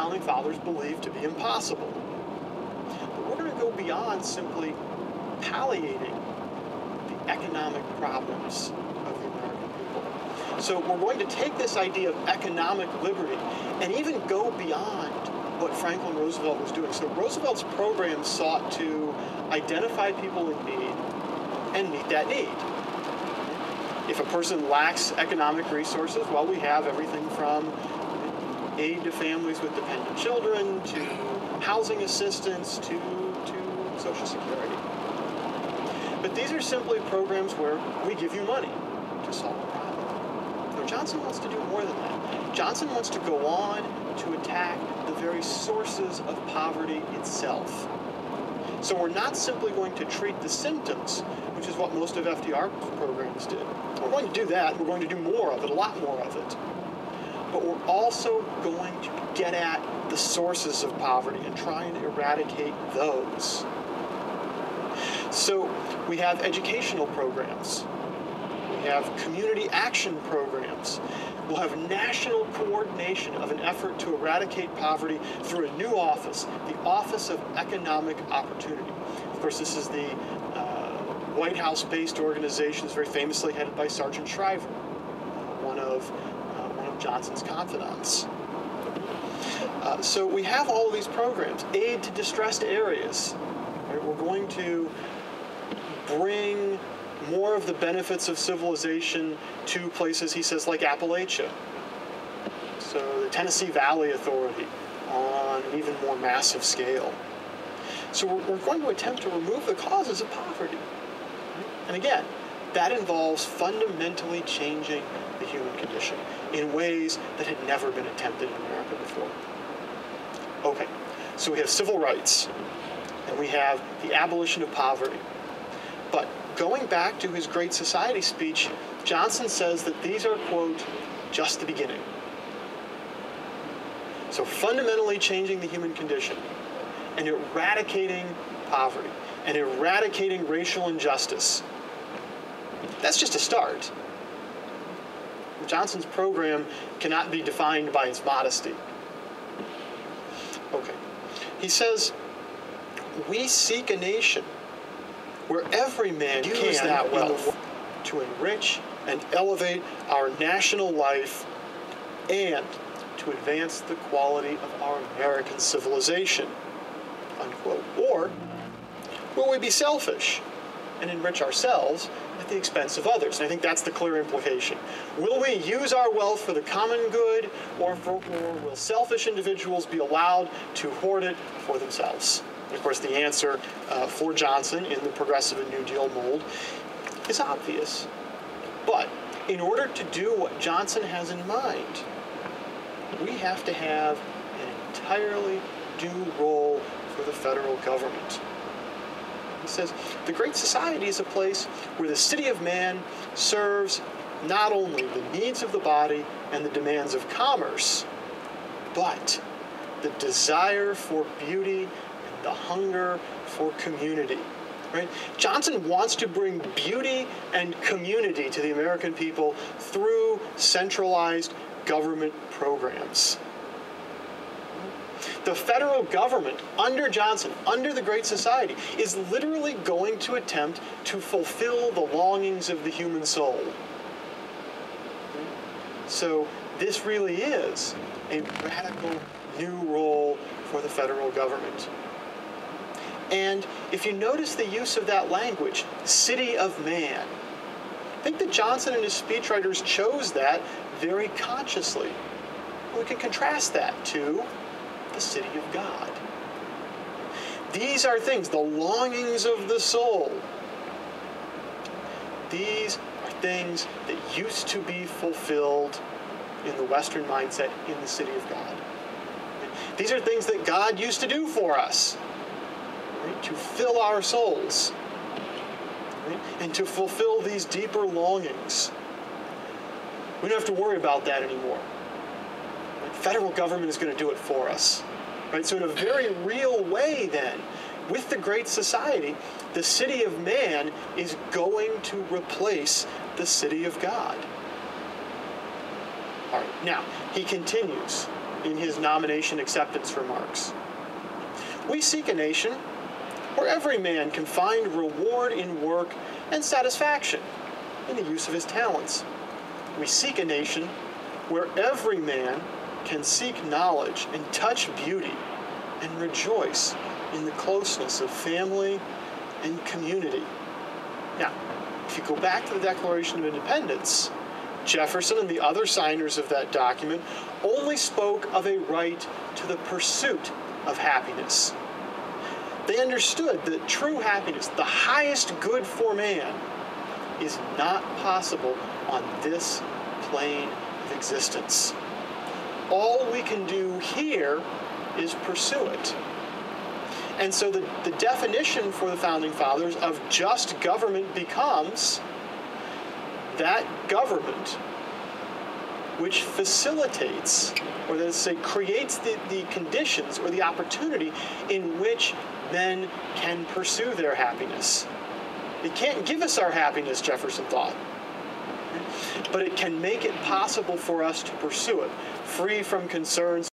Founding Fathers believed to be impossible. But we're going to go beyond simply palliating the economic problems of the American people. So we're going to take this idea of economic liberty and even go beyond what Franklin Roosevelt was doing. So Roosevelt's program sought to identify people in need and meet that need. If a person lacks economic resources, well, we have everything from aid to families with dependent children, to housing assistance, to Social Security. But these are simply programs where we give you money to solve a problem. No, Johnson wants to do more than that. Johnson wants to go on to attack the very sources of poverty itself. So we're not simply going to treat the symptoms, which is what most of FDR's programs did. We're going to do that. We're going to do more of it, a lot more of it. But we're also going to get at the sources of poverty and try and eradicate those. So we have educational programs. We have community action programs. We'll have national coordination of an effort to eradicate poverty through a new office, the Office of Economic Opportunity. Of course, this is the White House-based organization, is very famously headed by Sergeant Shriver, one of Johnson's confidants. So we have all of these programs. Aid to distressed areas. Right? We're going to bring more of the benefits of civilization to places, he says, like Appalachia. So the Tennessee Valley Authority on an even more massive scale. So we're going to attempt to remove the causes of poverty. And again, that involves fundamentally changing the human condition in ways that had never been attempted in America before. Okay, so we have civil rights, and we have the abolition of poverty. But going back to his Great Society speech, Johnson says that these are, quote, just the beginning. So fundamentally changing the human condition and eradicating poverty and eradicating racial injustice. That's just a start. Johnson's program cannot be defined by its modesty. Okay. He says, we seek a nation where every man can use that wealth to enrich and elevate our national life and to advance the quality of our American civilization, unquote. Or will we be selfish and enrich ourselves at the expense of others? And I think that's the clear implication. Will we use our wealth for the common good, or will selfish individuals be allowed to hoard it for themselves? And of course, the answer for Johnson in the progressive and New Deal mold is obvious. But in order to do what Johnson has in mind, we have to have an entirely new role for the federal government. He says, the Great Society is a place where the city of man serves not only the needs of the body and the demands of commerce, but the desire for beauty and the hunger for community. Right? Johnson wants to bring beauty and community to the American people through centralized government programs. The federal government, under Johnson, under the Great Society, is literally going to attempt to fulfill the longings of the human soul. So this really is a radical new role for the federal government. And if you notice the use of that language, city of man, I think that Johnson and his speechwriters chose that very consciously. We can contrast that to the city of God. These are things, the longings of the soul. These are things that used to be fulfilled in the Western mindset in the city of God. These are things that God used to do for us, right? To fill our souls, right? And to fulfill these deeper longings. We don't have to worry about that anymore. The federal government is going to do it for us. Right? So in a very real way then, with the Great Society, the city of man is going to replace the city of God. All right, now, he continues. in his nomination acceptance remarks. We seek a nation where every man can find reward in work and satisfaction in the use of his talents. We seek a nation where every man can seek knowledge and touch beauty and rejoice in the closeness of family and community. Now, if you go back to the Declaration of Independence, Jefferson and the other signers of that document only spoke of a right to the pursuit of happiness. They understood that true happiness, the highest good for man, is not possible on this plane of existence. All we can do here is pursue it. And so the definition for the Founding Fathers of just government becomes that government which facilitates, or let's say creates the conditions or the opportunity in which men can pursue their happiness. It can't give us our happiness, Jefferson thought, but it can make it possible for us to pursue it, free from concerns